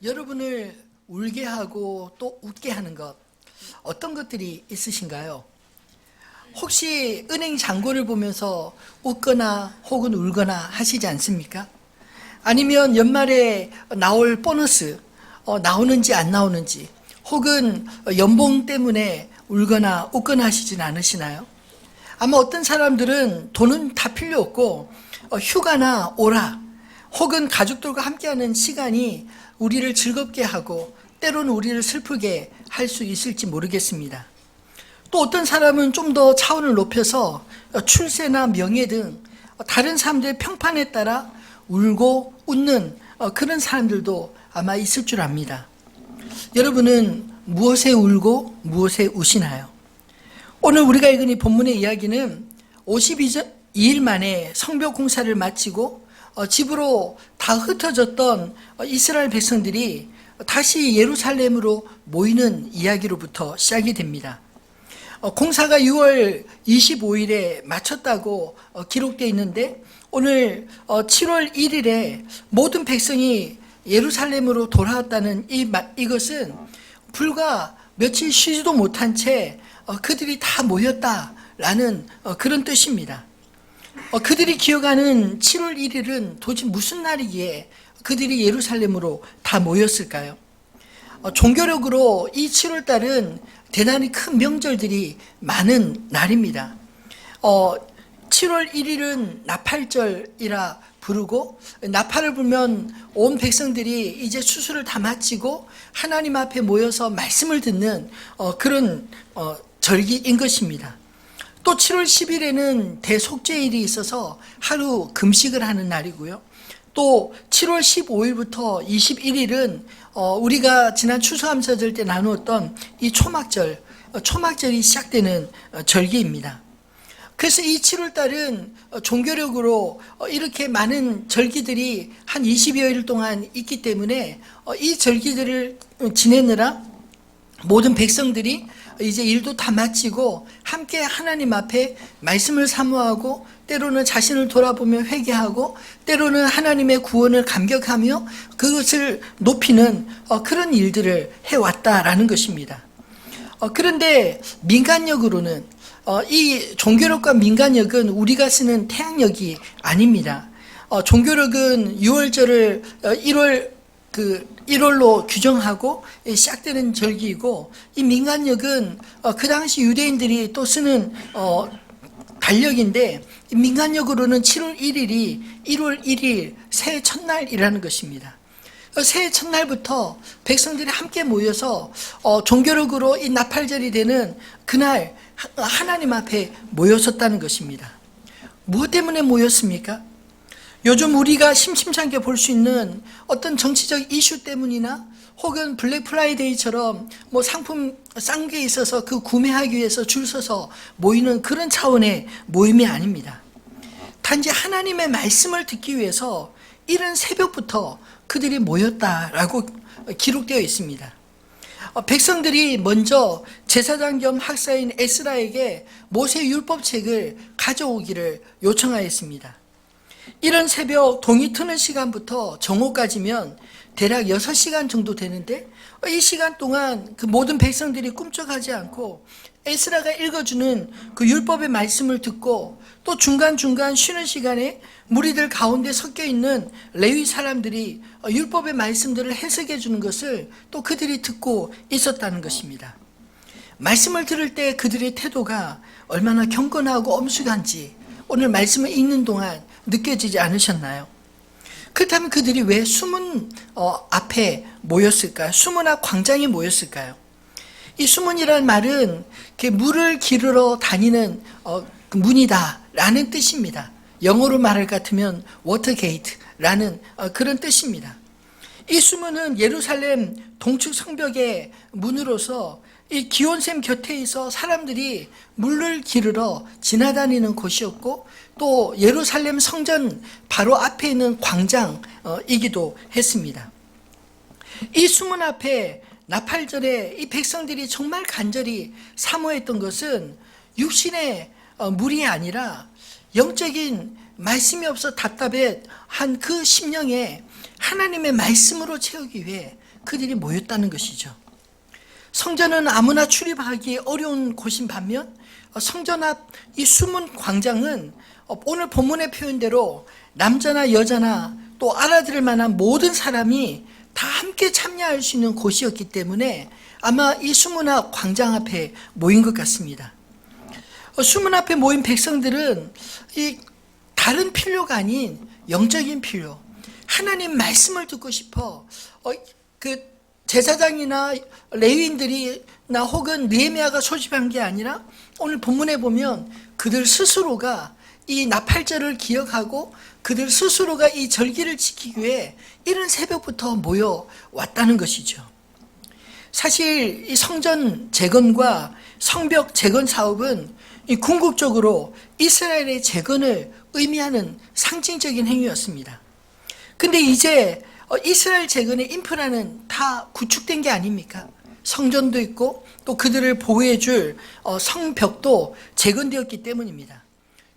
여러분을 울게 하고 또 웃게 하는 것, 어떤 것들이 있으신가요? 혹시 은행 잔고를 보면서 웃거나 혹은 울거나 하시지 않습니까? 아니면 연말에 나올 보너스 나오는지 안 나오는지, 혹은 연봉 때문에 울거나 웃거나 하시진 않으시나요? 아마 어떤 사람들은 돈은 다 필요 없고 휴가나 오라, 혹은 가족들과 함께하는 시간이 우리를 즐겁게 하고 때로는 우리를 슬프게 할 수 있을지 모르겠습니다. 또 어떤 사람은 좀 더 차원을 높여서 출세나 명예 등 다른 사람들의 평판에 따라 울고 웃는 그런 사람들도 아마 있을 줄 압니다. 여러분은 무엇에 울고 무엇에 우시나요? 오늘 우리가 읽은 이 본문의 이야기는 52일 만에 성벽 공사를 마치고 집으로 다 흩어졌던 이스라엘 백성들이 다시 예루살렘으로 모이는 이야기로부터 시작이 됩니다. 공사가 6월 25일에 마쳤다고 기록되어 있는데, 오늘 7월 1일에 모든 백성이 예루살렘으로 돌아왔다는 이것은 불과 며칠 쉬지도 못한 채 그들이 다 모였다라는 그런 뜻입니다. 그들이 기억하는 7월 1일은 도대체 무슨 날이기에 그들이 예루살렘으로 다 모였을까요? 종교력으로 이 7월 달은 대단히 큰 명절들이 많은 날입니다. 7월 1일은 나팔절이라 부르고, 나팔을 불면 온 백성들이 이제 추수를 다 마치고 하나님 앞에 모여서 말씀을 듣는 그런 절기인 것입니다. 또 7월 10일에는 대속죄일이 있어서 하루 금식을 하는 날이고요. 또 7월 15일부터 21일은 우리가 지난 추수감사절 때 나누었던 이 초막절이 시작되는 절기입니다. 그래서 이 7월 달은 종교력으로 이렇게 많은 절기들이 한 20여일 동안 있기 때문에 이 절기들을 지내느라 모든 백성들이 이제 일도 다 마치고 함께 하나님 앞에 말씀을 사모하고, 때로는 자신을 돌아보며 회개하고, 때로는 하나님의 구원을 감격하며 그것을 높이는 그런 일들을 해왔다라는 것입니다. 그런데 민간력으로는 이 종교력과 민간력은 우리가 쓰는 태양력이 아닙니다. 종교력은 6월절을 1월로 규정하고 시작되는 절기이고, 이 민간력은 그 당시 유대인들이 또 쓰는 달력인데, 민간력으로는 7월 1일이 1월 1일 새해 첫날이라는 것입니다. 새해 첫날부터 백성들이 함께 모여서 종교력으로 이 나팔절이 되는 그날 하나님 앞에 모였었다는 것입니다. 무엇 때문에 모였습니까? 요즘 우리가 심심찮게 볼 수 있는 어떤 정치적 이슈 때문이나, 혹은 블랙 프라이데이처럼 뭐 상품 싼 게 있어서 그 구매하기 위해서 줄 서서 모이는 그런 차원의 모임이 아닙니다. 단지 하나님의 말씀을 듣기 위해서 이른 새벽부터 그들이 모였다라고 기록되어 있습니다. 백성들이 먼저 제사장 겸 학사인 에스라에게 모세 율법책을 가져오기를 요청하였습니다. 이른 새벽 동이 트는 시간부터 정오까지면 대략 6시간 정도 되는데, 이 시간 동안 그 모든 백성들이 꿈쩍하지 않고 에스라가 읽어주는 그 율법의 말씀을 듣고, 또 중간중간 쉬는 시간에 무리들 가운데 섞여 있는 레위 사람들이 율법의 말씀들을 해석해 주는 것을 또 그들이 듣고 있었다는 것입니다. 말씀을 들을 때 그들의 태도가 얼마나 경건하고 엄숙한지 오늘 말씀을 읽는 동안 느껴지지 않으셨나요? 그렇다면 그들이 왜 수문 앞에 모였을까요? 수문 앞 광장에 모였을까요? 이 수문이라는 말은 물을 기르러 다니는 문이다라는 뜻입니다. 영어로 말할 것 같으면 워터게이트라는 그런 뜻입니다. 이 수문은 예루살렘 동측 성벽의 문으로서 이 기온샘 곁에 있어 사람들이 물을 기르러 지나다니는 곳이었고, 또 예루살렘 성전 바로 앞에 있는 광장이기도 했습니다. 이 수문 앞에 나팔절에 이 백성들이 정말 간절히 사모했던 것은 육신의 물이 아니라 영적인 말씀이 없어 답답해 한 그 심령에 하나님의 말씀으로 채우기 위해 그들이 모였다는 것이죠. 성전은 아무나 출입하기 어려운 곳인 반면 성전 앞 이 숨은 광장은 오늘 본문의 표현대로 남자나 여자나 또 알아들을 만한 모든 사람이 다 함께 참여할 수 있는 곳이었기 때문에 아마 이 수문 앞 광장 앞에 모인 것 같습니다. 수문 앞에 모인 백성들은 이 다른 필요가 아닌 영적인 필요, 하나님 말씀을 듣고 싶어 그 제사장이나 레위인들이나 혹은 느헤미야가 소집한 게 아니라 오늘 본문에 보면 그들 스스로가 이 나팔절을 기억하고 그들 스스로가 이 절기를 지키기 위해 이른 새벽부터 모여 왔다는 것이죠. 사실 이 성전 재건과 성벽 재건 사업은 이 궁극적으로 이스라엘의 재건을 의미하는 상징적인 행위였습니다. 근데 이제 이스라엘 재건의 인프라는 다 구축된 게 아닙니까? 성전도 있고 또 그들을 보호해 줄 성벽도 재건되었기 때문입니다.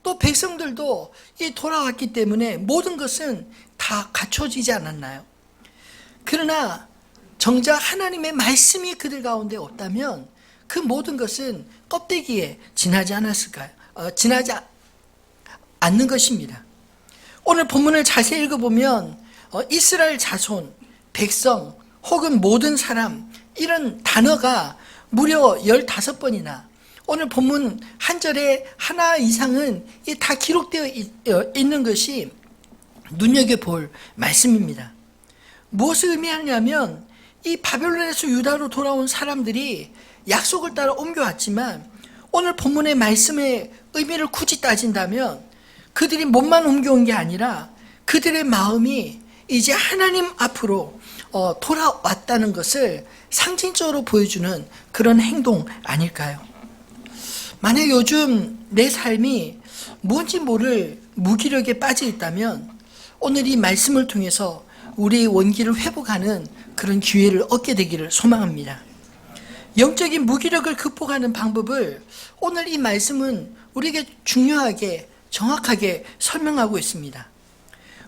또 백성들도 돌아왔기 때문에 모든 것은 다 갖춰지지 않았나요? 그러나 정작 하나님의 말씀이 그들 가운데 없다면 그 모든 것은 껍데기에 지나지 않았을까요? 지나지 않는 것입니다. 오늘 본문을 자세히 읽어보면 이스라엘 자손, 백성 혹은 모든 사람 이런 단어가 무려 15번이나 오늘 본문 한 절에 하나 이상은 다 기록되어 있는 것이 눈여겨볼 말씀입니다. 무엇을 의미하냐면 이 바벨론에서 유다로 돌아온 사람들이 약속을 따라 옮겨왔지만 오늘 본문의 말씀의 의미를 굳이 따진다면 그들이 몸만 옮겨온 게 아니라 그들의 마음이 이제 하나님 앞으로 돌아왔다는 것을 상징적으로 보여주는 그런 행동 아닐까요? 만약 요즘 내 삶이 뭔지 모를 무기력에 빠져 있다면 오늘 이 말씀을 통해서 우리의 원기를 회복하는 그런 기회를 얻게 되기를 소망합니다. 영적인 무기력을 극복하는 방법을 오늘 이 말씀은 우리에게 중요하게 정확하게 설명하고 있습니다.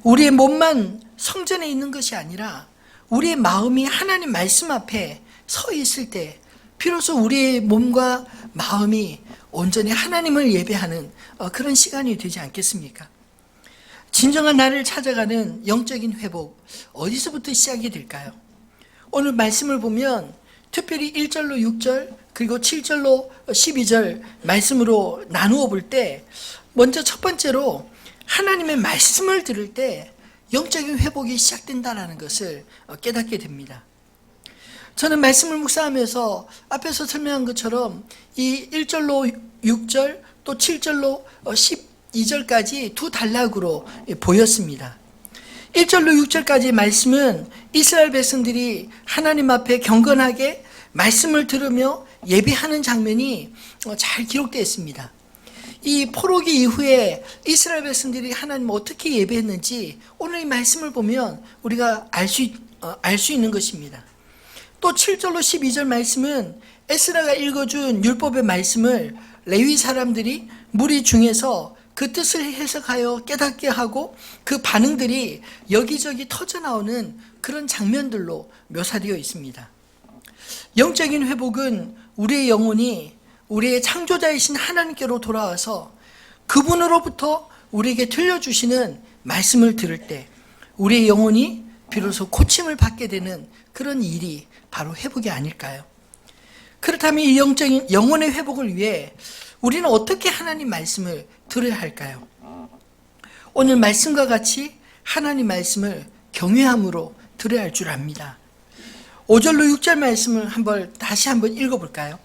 우리의 몸만 성전에 있는 것이 아니라 우리의 마음이 하나님 말씀 앞에 서 있을 때 비로소 우리의 몸과 마음이 온전히 하나님을 예배하는 그런 시간이 되지 않겠습니까? 진정한 나를 찾아가는 영적인 회복, 어디서부터 시작이 될까요? 오늘 말씀을 보면 특별히 1절로 6절 그리고 7절로 12절 말씀으로 나누어 볼 때 먼저 첫 번째로 하나님의 말씀을 들을 때 영적인 회복이 시작된다는 것을 깨닫게 됩니다. 저는 말씀을 묵상하면서 앞에서 설명한 것처럼 이 1절로 6절 또 7절로 12절까지 두 단락으로 보였습니다. 1절로 6절까지의 말씀은 이스라엘 백성들이 하나님 앞에 경건하게 말씀을 들으며 예배하는 장면이 잘 기록되어 있습니다. 이 포로기 이후에 이스라엘 백성들이 하나님을 어떻게 예배했는지 오늘 이 말씀을 보면 우리가 알 수 있는 것입니다. 또 7절로 12절 말씀은 에스라가 읽어준 율법의 말씀을 레위 사람들이 무리 중에서 그 뜻을 해석하여 깨닫게 하고 그 반응들이 여기저기 터져나오는 그런 장면들로 묘사되어 있습니다. 영적인 회복은 우리의 영혼이 우리의 창조자이신 하나님께로 돌아와서 그분으로부터 우리에게 들려주시는 말씀을 들을 때 우리의 영혼이 비로소 고침을 받게 되는 그런 일이 바로 회복이 아닐까요? 그렇다면 이 영적인 영혼의 회복을 위해 우리는 어떻게 하나님 말씀을 들어야 할까요? 오늘 말씀과 같이 하나님 말씀을 경외함으로 들어야 할 줄 압니다. 5절로 6절 말씀을 다시 한번 읽어볼까요?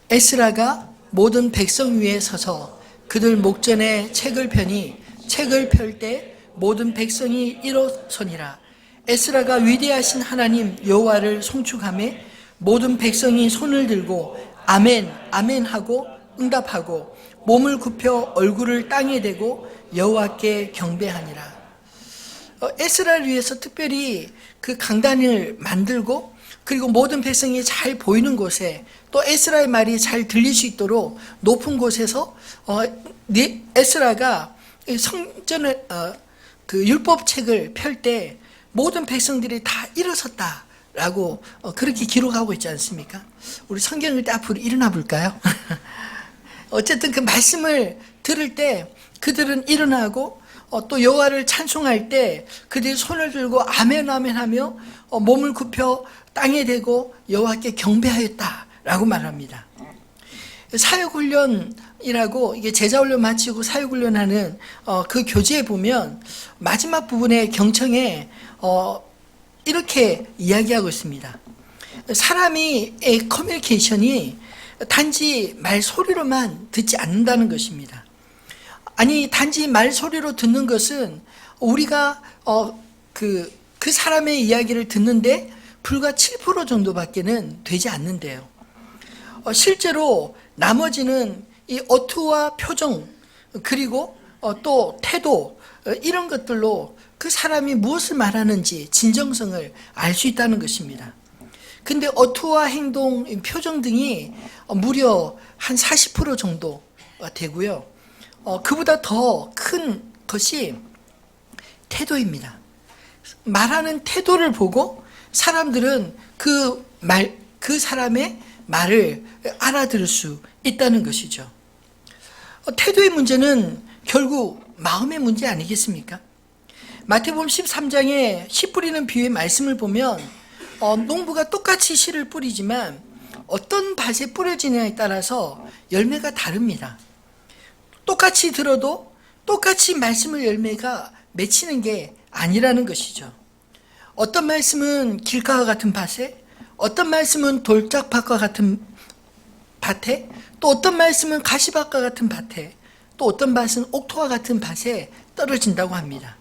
에스라가 모든 백성 위에 서서 그들 목전에 책을 펴니 책을 펼 때 모든 백성이 일어서니라. 에스라가 위대하신 하나님 여호와를 송축하며 모든 백성이 손을 들고 아멘 아멘 하고 응답하고 몸을 굽혀 얼굴을 땅에 대고 여호와께 경배하니라. 에스라를 위해서 특별히 그 강단을 만들고 그리고 모든 백성이 잘 보이는 곳에 또 에스라의 말이 잘 들릴 수 있도록 높은 곳에서 에스라가 성전의 그 율법책을 펼 때 모든 백성들이 다 일어섰다라고 그렇게 기록하고 있지 않습니까? 우리 성경을 때 앞으로 일어나 볼까요? 어쨌든 그 말씀을 들을 때 그들은 일어나고 또 여호와를 찬송할 때 그들이 손을 들고 아멘 아멘 하며 몸을 굽혀 땅에 대고 여호와께 경배하였다라고 말합니다. 사역훈련이라고 이게 제자훈련 마치고 사역훈련하는 그 교재에 보면 마지막 부분에 경청에 이렇게 이야기하고 있습니다. 사람이 커뮤니케이션이 단지 말소리로만 듣지 않는다는 것입니다. 아니 단지 말소리로 듣는 것은 우리가 그 사람의 이야기를 듣는데 불과 7% 정도밖에는 되지 않는데요. 실제로 나머지는 이 어투와 표정 그리고 또 태도 이런 것들로 그 사람이 무엇을 말하는지 진정성을 알 수 있다는 것입니다. 근데 어투와 행동, 표정 등이 무려 한 40% 정도 되고요. 그보다 더 큰 것이 태도입니다. 말하는 태도를 보고 사람들은 그 사람의 말을 알아들을 수 있다는 것이죠. 태도의 문제는 결국 마음의 문제 아니겠습니까? 마태복음 13장에 씨 뿌리는 비유의 말씀을 보면 농부가 똑같이 씨를 뿌리지만 어떤 밭에 뿌려지냐에 따라서 열매가 다릅니다. 똑같이 들어도 똑같이 말씀을 열매가 맺히는 게 아니라는 것이죠. 어떤 말씀은 길가와 같은 밭에, 어떤 말씀은 돌짝밭과 같은 밭에, 또 어떤 말씀은 가시밭과 같은 밭에, 또 어떤 밭은 옥토와 같은 밭에 떨어진다고 합니다.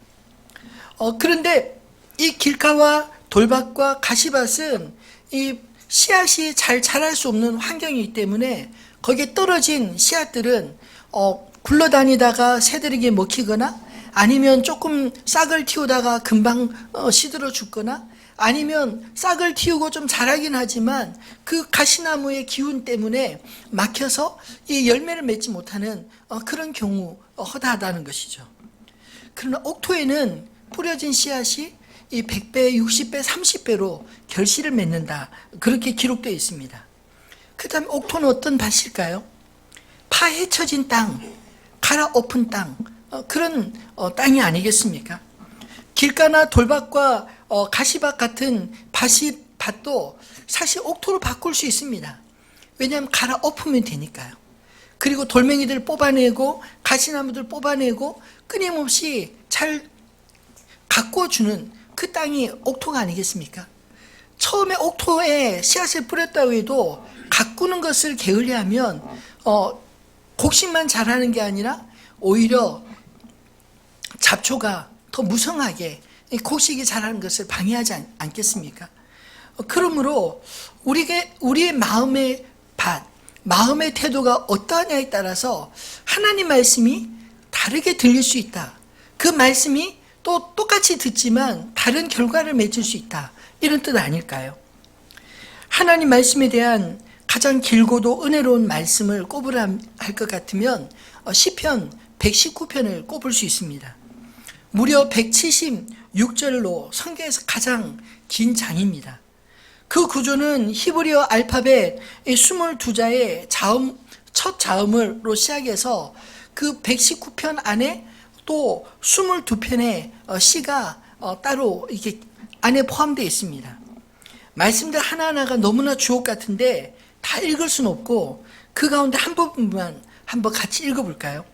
그런데 이 길가와 돌밭과 가시밭은 이 씨앗이 잘 자랄 수 없는 환경이기 때문에 거기에 떨어진 씨앗들은 굴러다니다가 새들에게 먹히거나 아니면 조금 싹을 틔우다가 금방 시들어 죽거나 아니면 싹을 틔우고 좀 자라긴 하지만 그 가시나무의 기운 때문에 막혀서 이 열매를 맺지 못하는 그런 경우 허다하다는 것이죠. 그러나 옥토에는 뿌려진 씨앗이 이 100배, 60배, 30배로 결실을 맺는다. 그렇게 기록되어 있습니다. 그 다음에 옥토는 어떤 밭일까요? 파헤쳐진 땅, 갈아엎은 땅, 그런 땅이 아니겠습니까? 길가나 돌밭과 가시밭 같은 밭도 사실 옥토로 바꿀 수 있습니다. 왜냐하면 갈아엎으면 되니까요. 그리고 돌멩이들 뽑아내고 가시나무들 뽑아내고 끊임없이 잘 가꿔주는 그 땅이 옥토가 아니겠습니까? 처음에 옥토에 씨앗을 뿌렸다고 해도 가꾸는 것을 게을리하면 곡식만 자라는 게 아니라 오히려 잡초가 더 무성하게 곡식이 자라는 것을 방해하지 않겠습니까? 그러므로 우리의 마음의 밭, 마음의 태도가 어떠하냐에 따라서 하나님 말씀이 다르게 들릴 수 있다. 그 말씀이 또 똑같이 듣지만 다른 결과를 맺을 수 있다. 이런 뜻 아닐까요? 하나님 말씀에 대한 가장 길고도 은혜로운 말씀을 꼽으라 할 것 같으면 시편 119편을 꼽을 수 있습니다. 무려 176절로 성경에서 가장 긴 장입니다. 그 구조는 히브리어 알파벳 22자의 첫 자음으로 시작해서 그 119편 안에 또 22편의 시가 따로 이렇게 안에 포함되어 있습니다. 말씀들 하나하나가 너무나 주옥 같은데 다 읽을 수는 없고 그 가운데 한 부분만 한번 같이 읽어볼까요?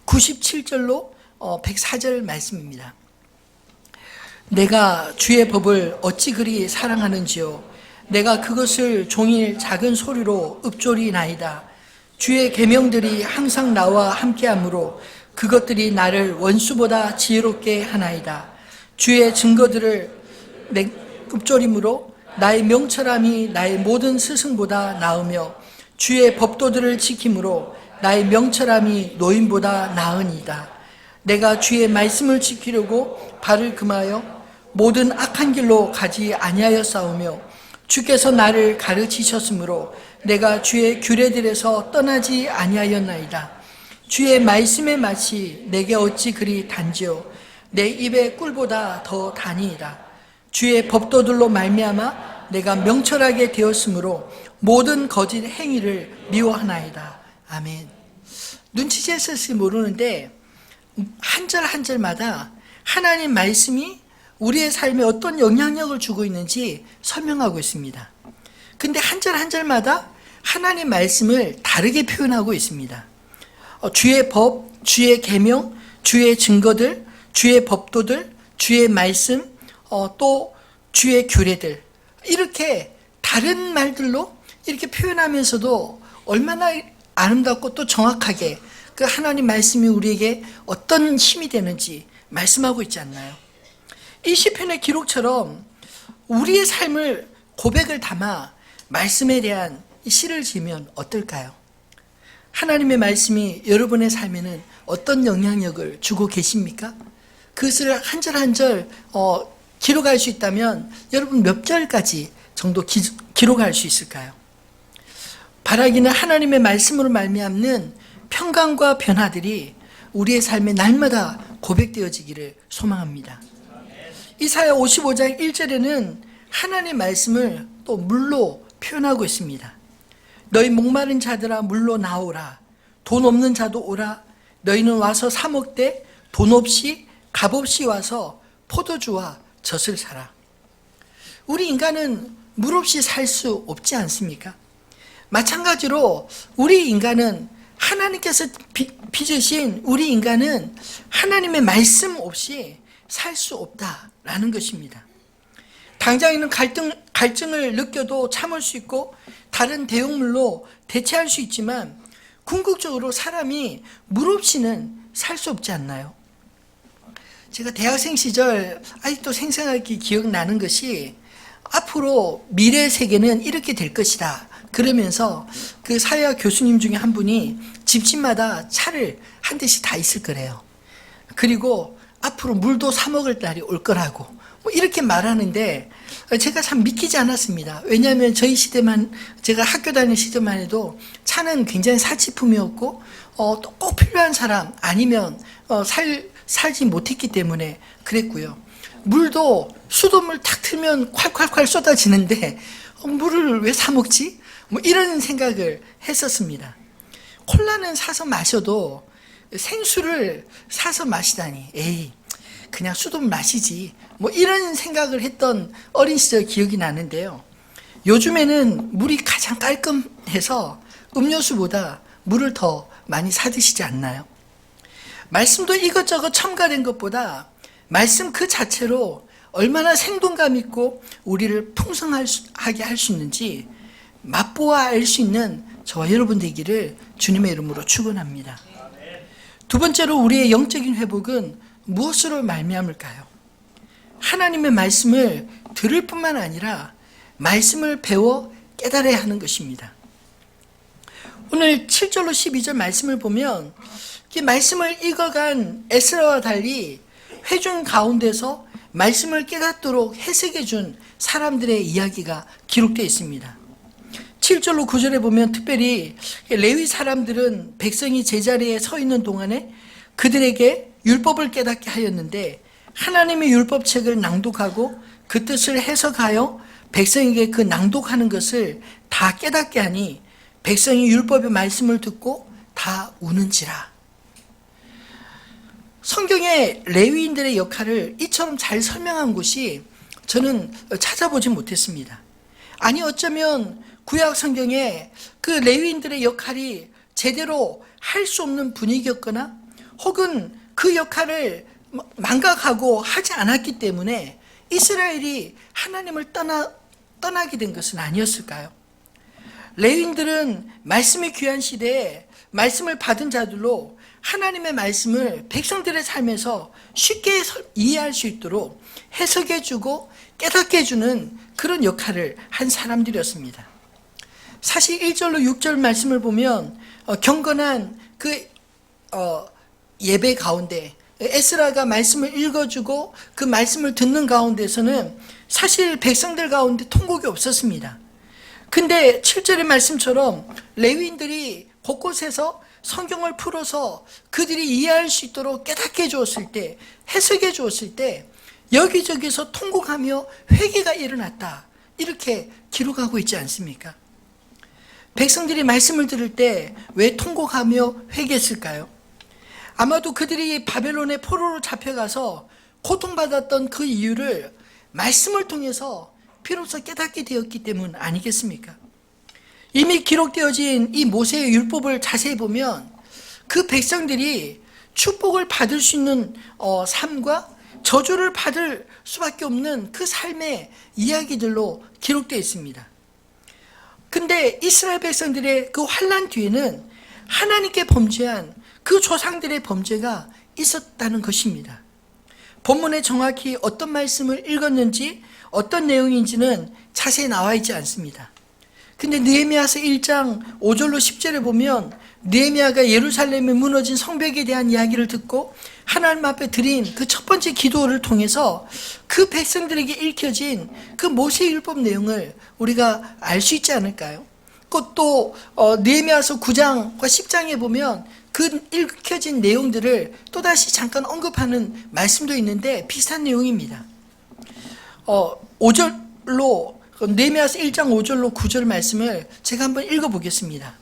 97절로 104절 말씀입니다. 내가 주의 법을 어찌 그리 사랑하는지요. 내가 그것을 종일 작은 소리로 읊조리나이다. 주의 계명들이 항상 나와 함께하므로 그것들이 나를 원수보다 지혜롭게 하나이다. 주의 증거들을 읊조림으로 나의 명철함이 나의 모든 스승보다 나으며 주의 법도들을 지킴으로 나의 명철함이 노인보다 나으니이다. 내가 주의 말씀을 지키려고 발을 금하여 모든 악한 길로 가지 아니하여 싸우며 주께서 나를 가르치셨으므로 내가 주의 규례들에서 떠나지 아니하였나이다. 주의 말씀의 맛이 내게 어찌 그리 단지요 내 입의 꿀보다 더 다니이다. 주의 법도들로 말미암아 내가 명철하게 되었으므로 모든 거짓 행위를 미워하나이다. 아멘. 눈치챘을지 모르는데 한 절 한 절마다 하나님 말씀이 우리의 삶에 어떤 영향력을 주고 있는지 설명하고 있습니다. 근데 한 절 한 절마다 하나님 말씀을 다르게 표현하고 있습니다. 주의 법, 주의 계명, 주의 증거들, 주의 법도들, 주의 말씀, 또 주의 규례들, 이렇게 다른 말들로 이렇게 표현하면서도 얼마나 아름답고 또 정확하게 그 하나님 말씀이 우리에게 어떤 힘이 되는지 말씀하고 있지 않나요? 이 시편의 기록처럼 우리의 삶을 고백을 담아 말씀에 대한 시를 지으면 어떨까요? 하나님의 말씀이 여러분의 삶에는 어떤 영향력을 주고 계십니까? 그것을 한 절 한 절 기록할 수 있다면 여러분 몇 절까지 정도 기록할 수 있을까요? 바라기는 하나님의 말씀으로 말미암는 평강과 변화들이 우리의 삶에 날마다 고백되어지기를 소망합니다. 이사야 55장 1절에는 하나님의 말씀을 또 물로 표현하고 있습니다. 너희 목마른 자들아 물로 나오라. 돈 없는 자도 오라. 너희는 와서 사 먹되 돈 없이 값없이 와서 포도주와 젖을 사라. 우리 인간은 물 없이 살 수 없지 않습니까? 마찬가지로 우리 인간은 하나님께서 빚으신 우리 인간은 하나님의 말씀 없이 살 수 없다라는 것입니다. 당장에는 갈증을 느껴도 참을 수 있고 다른 대용물로 대체할 수 있지만 궁극적으로 사람이 물 없이는 살 수 없지 않나요? 제가 대학생 시절 아직도 생생하게 기억나는 것이 앞으로 미래 세계는 이렇게 될 것이다. 그러면서 그 사회학 교수님 중에 한 분이 집집마다 차를 한 대씩 다 있을 거래요. 그리고 앞으로 물도 사 먹을 날이 올 거라고 뭐 이렇게 말하는데 제가 참 믿기지 않았습니다. 왜냐하면 저희 시대만, 제가 학교 다니는 시대만 해도 차는 굉장히 사치품이었고 또 꼭 필요한 사람 아니면 살지 못했기 때문에 그랬고요. 물도 수돗물 탁 틀면 콸콸콸 쏟아지는데 물을 왜 사 먹지? 뭐 이런 생각을 했었습니다. 콜라는 사서 마셔도 생수를 사서 마시다니, 에이 그냥 수돗물 마시지, 뭐 이런 생각을 했던 어린 시절 기억이 나는데요. 요즘에는 물이 가장 깔끔해서 음료수보다 물을 더 많이 사 드시지 않나요? 말씀도 이것저것 첨가된 것보다 말씀 그 자체로 얼마나 생동감 있고 우리를 풍성하게 할 수 있는지 맛보아 알 수 있는 저와 여러분 되기를 주님의 이름으로 축원합니다. 두 번째로 우리의 영적인 회복은 무엇으로 말미암을까요? 하나님의 말씀을 들을 뿐만 아니라 말씀을 배워 깨달아야 하는 것입니다. 오늘 7절로 12절 말씀을 보면 이 말씀을 읽어간 에스라와 달리 회중 가운데서 말씀을 깨닫도록 해석해 준 사람들의 이야기가 기록되어 있습니다. 7절로 9절에 보면 특별히 레위 사람들은 백성이 제자리에 서 있는 동안에 그들에게 율법을 깨닫게 하였는데 하나님의 율법책을 낭독하고 그 뜻을 해석하여 백성에게 그 낭독하는 것을 다 깨닫게 하니 백성이 율법의 말씀을 듣고 다 우는지라. 성경의 레위인들의 역할을 이처럼 잘 설명한 곳이 저는 찾아보지 못했습니다. 아니 어쩌면 구약 성경에 그 레위인들의 역할이 제대로 할 수 없는 분위기였거나 혹은 그 역할을 망각하고 하지 않았기 때문에 이스라엘이 하나님을 떠나게 된 것은 아니었을까요? 레위인들은 말씀이 귀한 시대에 말씀을 받은 자들로 하나님의 말씀을 백성들의 삶에서 쉽게 이해할 수 있도록 해석해주고 깨닫게 해주는 그런 역할을 한 사람들이었습니다. 사실 1절로 6절 말씀을 보면 경건한 그 예배 가운데 에스라가 말씀을 읽어주고 그 말씀을 듣는 가운데서는 사실 백성들 가운데 통곡이 없었습니다. 근데 7절의 말씀처럼 레위인들이 곳곳에서 성경을 풀어서 그들이 이해할 수 있도록 깨닫게 해주었을 때, 해석해 주었을 때 여기저기서 통곡하며 회개가 일어났다, 이렇게 기록하고 있지 않습니까? 백성들이 말씀을 들을 때 왜 통곡하며 회개했을까요? 아마도 그들이 바벨론의 포로로 잡혀가서 고통받았던 그 이유를 말씀을 통해서 비로소 깨닫게 되었기 때문 아니겠습니까? 이미 기록되어진 이 모세의 율법을 자세히 보면 그 백성들이 축복을 받을 수 있는 삶과 저주를 받을 수밖에 없는 그 삶의 이야기들로 기록되어 있습니다. 근데 이스라엘 백성들의 그 환난 뒤에는 하나님께 범죄한 그 조상들의 범죄가 있었다는 것입니다. 본문에 정확히 어떤 말씀을 읽었는지 어떤 내용인지는 자세히 나와 있지 않습니다. 근데 느헤미야서 1장 5절로 10절에 보면 느헤미야가 예루살렘에 무너진 성벽에 대한 이야기를 듣고 하나님 앞에 드린 그 첫 번째 기도를 통해서 그 백성들에게 읽혀진 그 모세율법 내용을 우리가 알 수 있지 않을까요? 또 느헤미야서 9장과 10장에 보면 그 읽혀진 내용들을 또다시 잠깐 언급하는 말씀도 있는데 비슷한 내용입니다. 5절로 느헤미야서 1장 5절로 9절 말씀을 제가 한번 읽어보겠습니다.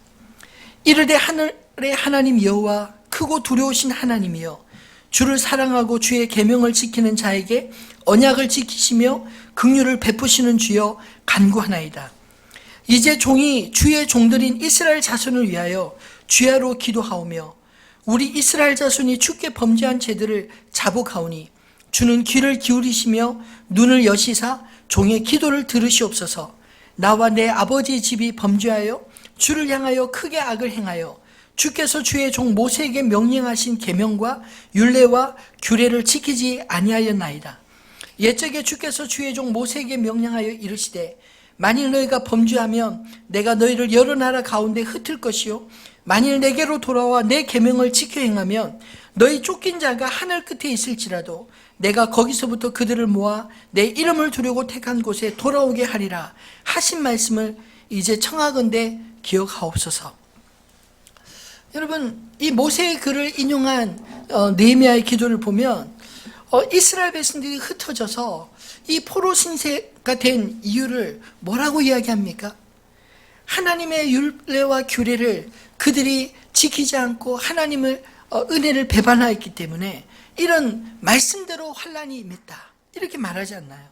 이르되 하늘의 하나님 여호와 크고 두려우신 하나님이여, 주를 사랑하고 주의 계명을 지키는 자에게 언약을 지키시며 긍휼을 베푸시는 주여 간구하나이다. 이제 종이 주의 종들인 이스라엘 자손을 위하여 주야로 기도하오며 우리 이스라엘 자손이 주께 범죄한 죄들을 자복하오니 주는 귀를 기울이시며 눈을 여시사 종의 기도를 들으시옵소서. 나와 내 아버지의 집이 범죄하여 주를 향하여 크게 악을 행하여 주께서 주의 종 모세에게 명령하신 계명과 율례와 규례를 지키지 아니하였나이다. 옛적에 주께서 주의 종 모세에게 명령하여 이르시되 만일 너희가 범죄하면 내가 너희를 여러 나라 가운데 흩을 것이요 만일 내게로 돌아와 내 계명을 지켜 행하면 너희 쫓긴 자가 하늘 끝에 있을지라도 내가 거기서부터 그들을 모아 내 이름을 두려고 택한 곳에 돌아오게 하리라 하신 말씀을 이제 청하건대 기억하옵소서. 여러분, 이 모세의 글을 인용한 느헤미야의 기도를 보면 이스라엘 백성들이 흩어져서 이 포로 신세가 된 이유를 뭐라고 이야기합니까? 하나님의 율례와 규례를 그들이 지키지 않고 하나님을 은혜를 배반하였기 때문에 이런 말씀대로 환난이 임했다, 이렇게 말하지 않나요?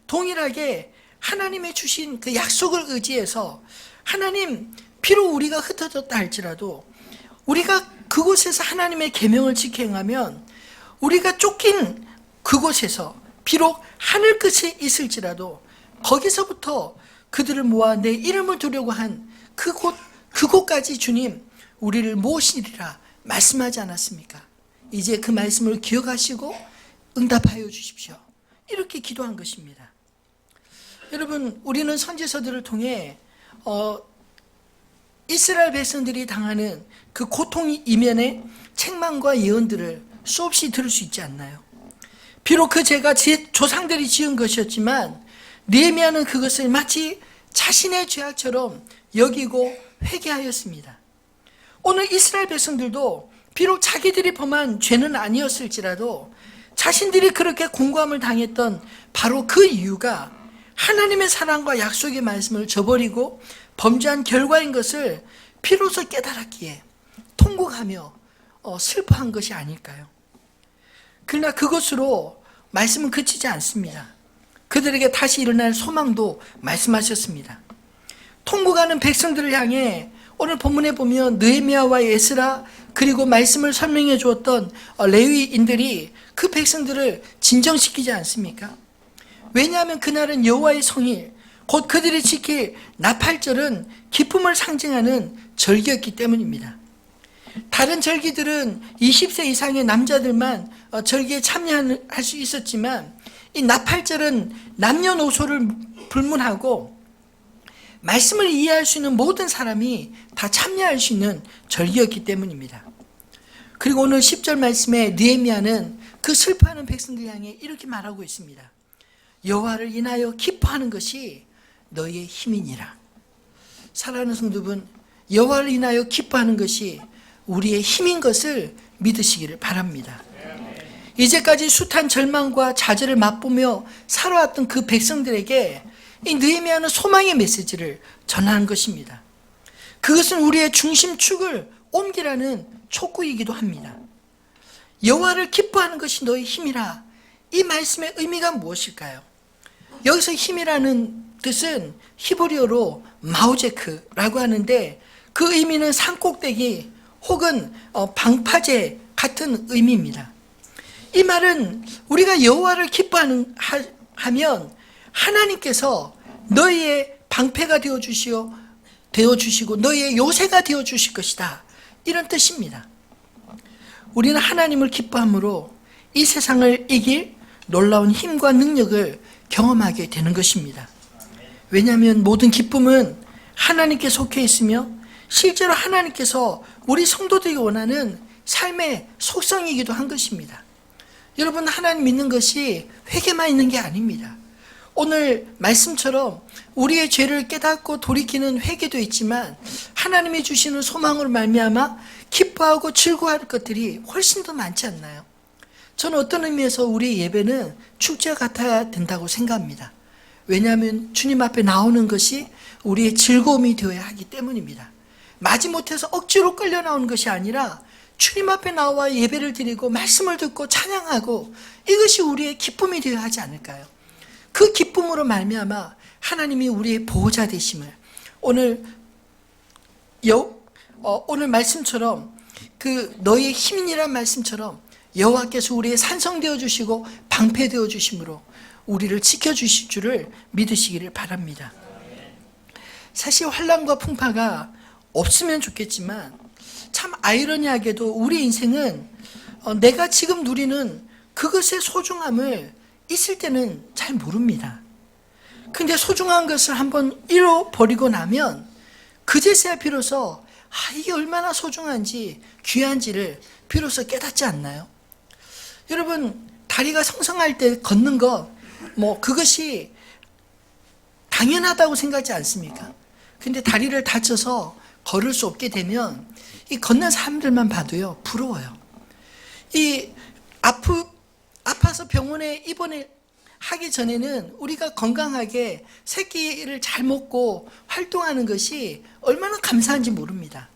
동일하게 하나님의 주신 그 약속을 의지해서 하나님, 비록 우리가 흩어졌다 할지라도 우리가 그곳에서 하나님의 계명을 지켜 행하면 우리가 쫓긴 그곳에서 비록 하늘 끝에 있을지라도 거기서부터 그들을 모아 내 이름을 두려고 한 그곳까지 주님 우리를 모시리라 말씀하지 않았습니까? 이제 그 말씀을 기억하시고 응답하여 주십시오, 이렇게 기도한 것입니다. 여러분, 우리는 선지서들을 통해 이스라엘 백성들이 당하는 그 고통 이면의 책망과 예언들을 수없이 들을 수 있지 않나요? 비록 그 죄가 조상들이 지은 것이었지만 느헤미야는 그것을 마치 자신의 죄악처럼 여기고 회개하였습니다. 오늘 이스라엘 백성들도 비록 자기들이 범한 죄는 아니었을지라도 자신들이 그렇게 공고함을 당했던 바로 그 이유가 하나님의 사랑과 약속의 말씀을 저버리고 범죄한 결과인 것을 비로소 깨달았기에 통곡하며 슬퍼한 것이 아닐까요? 그러나 그것으로 말씀은 그치지 않습니다. 그들에게 다시 일어날 소망도 말씀하셨습니다. 통곡하는 백성들을 향해 오늘 본문에 보면 느헤미야와 에스라 그리고 말씀을 설명해 주었던 레위인들이 그 백성들을 진정시키지 않습니까? 왜냐하면 그날은 여호와의 성일, 곧 그들이 지킬 나팔절은 기쁨을 상징하는 절기였기 때문입니다. 다른 절기들은 20세 이상의 남자들만 절기에 참여할 수 있었지만 이 나팔절은 남녀노소를 불문하고 말씀을 이해할 수 있는 모든 사람이 다 참여할 수 있는 절기였기 때문입니다. 그리고 오늘 10절 말씀에 느헤미야는 그 슬퍼하는 백성들 향해 이렇게 말하고 있습니다. 여호와를 인하여 기뻐하는 것이 너희의 힘이니라. 사랑하는 성도분, 여호와를 인하여 기뻐하는 것이 우리의 힘인 것을 믿으시기를 바랍니다. 이제까지 숱한 절망과 좌절을 맛보며 살아왔던 그 백성들에게 이 느헤미야는 소망의 메시지를 전하는 것입니다. 그것은 우리의 중심축을 옮기라는 촉구이기도 합니다. 여호와를 기뻐하는 것이 너의 힘이라. 이 말씀의 의미가 무엇일까요? 여기서 힘이라는 뜻은 히브리어로 마우제크라고 하는데 그 의미는 산꼭대기 혹은 방파제 같은 의미입니다. 이 말은 우리가 여호와를 기뻐하면 하나님께서 너희의 방패가 되어주시고 너희의 요새가 되어주실 것이다, 이런 뜻입니다. 우리는 하나님을 기뻐함으로 이 세상을 이길 놀라운 힘과 능력을 경험하게 되는 것입니다. 왜냐하면 모든 기쁨은 하나님께 속해 있으며 실제로 하나님께서 우리 성도들이 원하는 삶의 속성이기도 한 것입니다. 여러분, 하나님 믿는 것이 회개만 있는 게 아닙니다. 오늘 말씀처럼 우리의 죄를 깨닫고 돌이키는 회개도 있지만 하나님이 주시는 소망으로 말미암아 기뻐하고 즐거워할 것들이 훨씬 더 많지 않나요? 저는 어떤 의미에서 우리 예배는 축제 같아야 된다고 생각합니다. 왜냐하면 주님 앞에 나오는 것이 우리의 즐거움이 되어야 하기 때문입니다. 마지못해서 억지로 끌려 나오는 것이 아니라 주님 앞에 나와 예배를 드리고 말씀을 듣고 찬양하고, 이것이 우리의 기쁨이 되어야 하지 않을까요? 그 기쁨으로 말미암아 하나님이 우리의 보호자 되심을, 오늘 말씀처럼 그 너희의 힘이란 말씀처럼 여호와께서 우리의 산성 되어 주시고 방패 되어 주심으로 우리를 지켜 주실 줄을 믿으시기를 바랍니다. 사실 환난과 풍파가 없으면 좋겠지만 참 아이러니하게도 우리 인생은 내가 지금 누리는 그것의 소중함을 있을 때는 잘 모릅니다. 근데 소중한 것을 한번 잃어버리고 나면 그제서야 비로소 이게 얼마나 소중한지 귀한지를 비로소 깨닫지 않나요? 여러분, 다리가 성성할 때 걷는 거 그것이 당연하다고 생각하지 않습니까? 근데 다리를 다쳐서 걸을 수 없게 되면 이 걷는 사람들만 봐도요 부러워요. 이 아파서 병원에 입원하기 전에는 우리가 건강하게 새끼를 잘 먹고 활동하는 것이 얼마나 감사한지 모릅니다.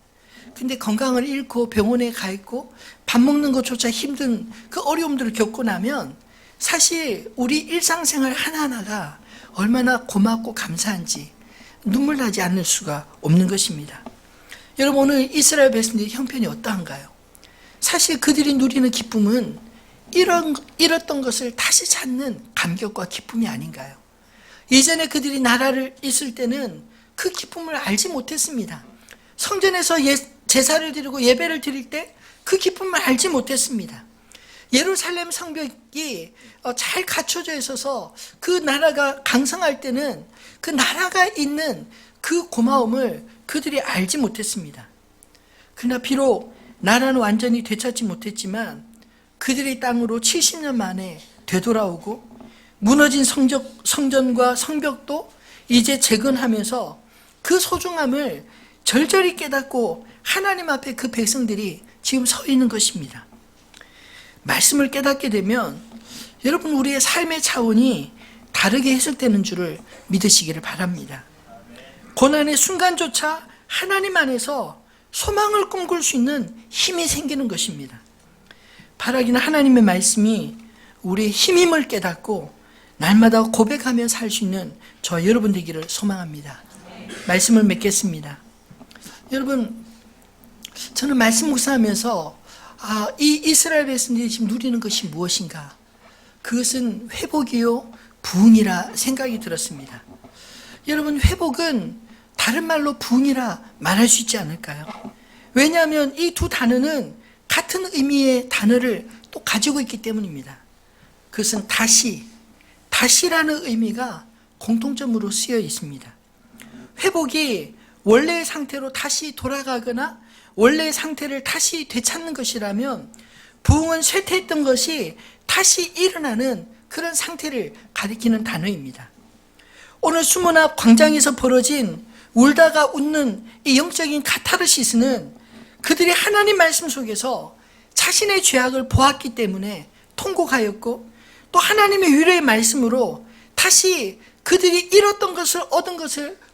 근데 건강을 잃고 병원에 가 있고 밥 먹는 것조차 힘든 그 어려움들을 겪고 나면 사실 우리 일상생활 하나하나가 얼마나 고맙고 감사한지 눈물 나지 않을 수가 없는 것입니다. 여러분, 오늘 이스라엘 백성들의 형편이 어떠한가요? 사실 그들이 누리는 기쁨은 잃었던 것을 다시 찾는 감격과 기쁨이 아닌가요? 예전에 그들이 나라를 있을 때는 그 기쁨을 알지 못했습니다. 성전에서 제사를 드리고 예배를 드릴 때 그 기쁨을 알지 못했습니다. 예루살렘 성벽이 잘 갖춰져 있어서 그 나라가 강성할 때는 그 나라가 있는 그 고마움을 그들이 알지 못했습니다. 그러나 비록 나라는 완전히 되찾지 못했지만 그들의 땅으로 70년 만에 되돌아오고 무너진 성전과 성벽도 이제 재건하면서 그 소중함을 절절히 깨닫고 하나님 앞에 그 백성들이 지금 서 있는 것입니다. 말씀을 깨닫게 되면 여러분, 우리의 삶의 차원이 다르게 해석되는 줄을 믿으시기를 바랍니다. 고난의 순간조차 하나님 안에서 소망을 꿈꿀 수 있는 힘이 생기는 것입니다. 바라기는 하나님의 말씀이 우리의 힘임을 깨닫고 날마다 고백하며 살 수 있는 저 여러분 되기를 소망합니다. 말씀을 맺겠습니다. 여러분, 저는 말씀 묵상하면서 이 이스라엘 백성들이 지금 누리는 것이 무엇인가? 그것은 회복이요 부흥이라 생각이 들었습니다. 여러분, 회복은 다른 말로 부흥이라 말할 수 있지 않을까요? 왜냐하면 이 두 단어는 같은 의미의 단어를 또 가지고 있기 때문입니다. 그것은 다시라는 의미가 공통점으로 쓰여 있습니다. 회복이 원래의 상태로 다시 돌아가거나 원래의 상태를 다시 되찾는 것이라면, 부흥은 쇠퇴했던 것이 다시 일어나는 그런 상태를 가리키는 단어입니다. 오늘 수모나 광장에서 벌어진 울다가 웃는 이 영적인 카타르시스는 그들이 하나님 말씀 속에서 자신의 죄악을 보았기 때문에 통곡하였고 또 하나님의 위로의 말씀으로 다시 그들이 잃었던 것을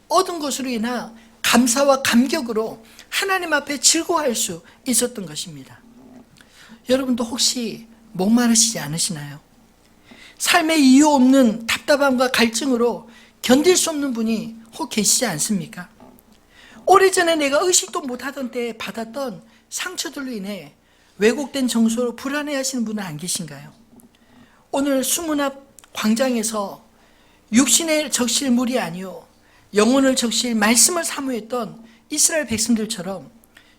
얻은 것으로 인하 감사와 감격으로 하나님 앞에 즐거워할 수 있었던 것입니다. 여러분도 혹시 목마르시지 않으시나요? 삶의 이유 없는 답답함과 갈증으로 견딜 수 없는 분이 혹 계시지 않습니까? 오래전에 내가 의식도 못하던 때에 받았던 상처들로 인해 왜곡된 정서로 불안해하시는 분은 안 계신가요? 오늘 수문 앞 광장에서 육신을 적실 물이 아니요 영혼을 적실 말씀을 사모했던 이스라엘 백성들처럼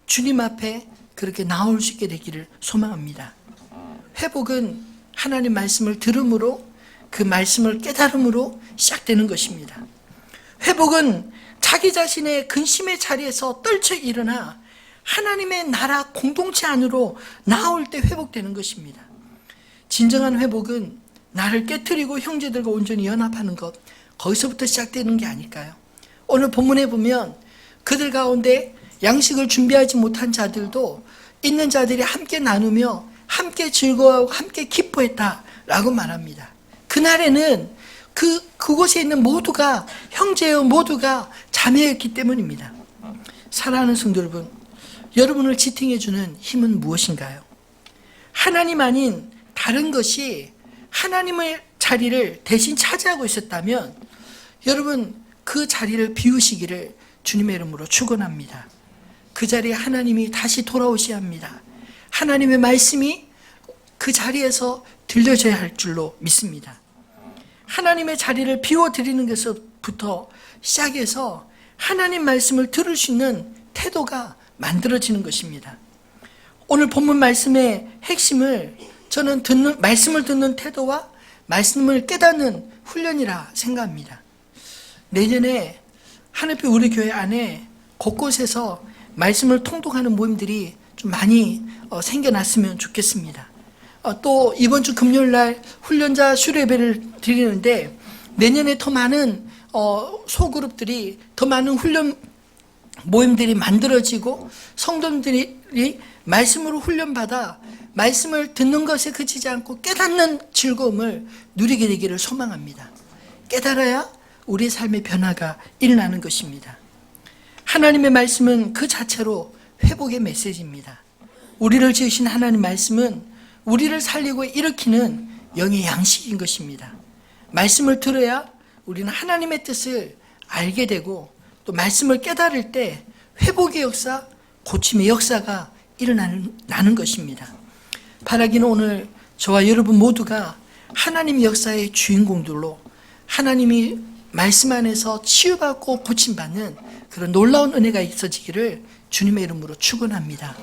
주님 앞에 그렇게 나올 수 있게 되기를 소망합니다. 회복은 하나님 말씀을 들음으로 그 말씀을 깨달음으로 시작되는 것입니다. 회복은 자기 자신의 근심의 자리에서 떨쳐 일어나 하나님의 나라 공동체 안으로 나올 때 회복되는 것입니다. 진정한 회복은 나를 깨트리고 형제들과 온전히 연합하는 것, 거기서부터 시작되는 게 아닐까요? 오늘 본문에 보면 그들 가운데 양식을 준비하지 못한 자들도 있는 자들이 함께 나누며 함께 즐거워하고 함께 기뻐했다라고 말합니다. 그날에는 그곳에 있는 모두가 형제요 모두가 자매였기 때문입니다. 사랑하는 성도 여러분, 여러분을 지탱해주는 힘은 무엇인가요? 하나님 아닌 다른 것이 하나님의 자리를 대신 차지하고 있었다면 여러분 그 자리를 비우시기를 주님의 이름으로 축원합니다. 그 자리에 하나님이 다시 돌아오셔야 합니다. 하나님의 말씀이 그 자리에서 들려져야 할 줄로 믿습니다. 하나님의 자리를 비워드리는 것부터 시작해서 하나님 말씀을 들을 수 있는 태도가 만들어지는 것입니다. 오늘 본문 말씀의 핵심을 저는 말씀을 듣는 태도와 말씀을 깨닫는 훈련이라 생각합니다. 내년에 하늘빛 우리 교회 안에 곳곳에서 말씀을 통독하는 모임들이 좀 많이 생겨났으면 좋겠습니다. 또 이번 주 금요일 날 훈련자 수료예배를 드리는데 내년에 더 많은 소그룹들이 더 많은 훈련 모임들이 만들어지고 성도들이 말씀으로 훈련받아 말씀을 듣는 것에 그치지 않고 깨닫는 즐거움을 누리게 되기를 소망합니다. 깨달아야 우리의 삶의 변화가 일어나는 것입니다. 하나님의 말씀은 그 자체로 회복의 메시지입니다. 우리를 지으신 하나님 말씀은 우리를 살리고 일으키는 영의 양식인 것입니다. 말씀을 들어야 우리는 하나님의 뜻을 알게 되고 또 말씀을 깨달을 때 회복의 역사, 고침의 역사가 일어나는 것입니다. 바라기는 오늘 저와 여러분 모두가 하나님의 역사의 주인공들로 하나님이 말씀 안에서 치유받고 고침받는 그런 놀라운 은혜가 있어지기를 주님의 이름으로 축원합니다.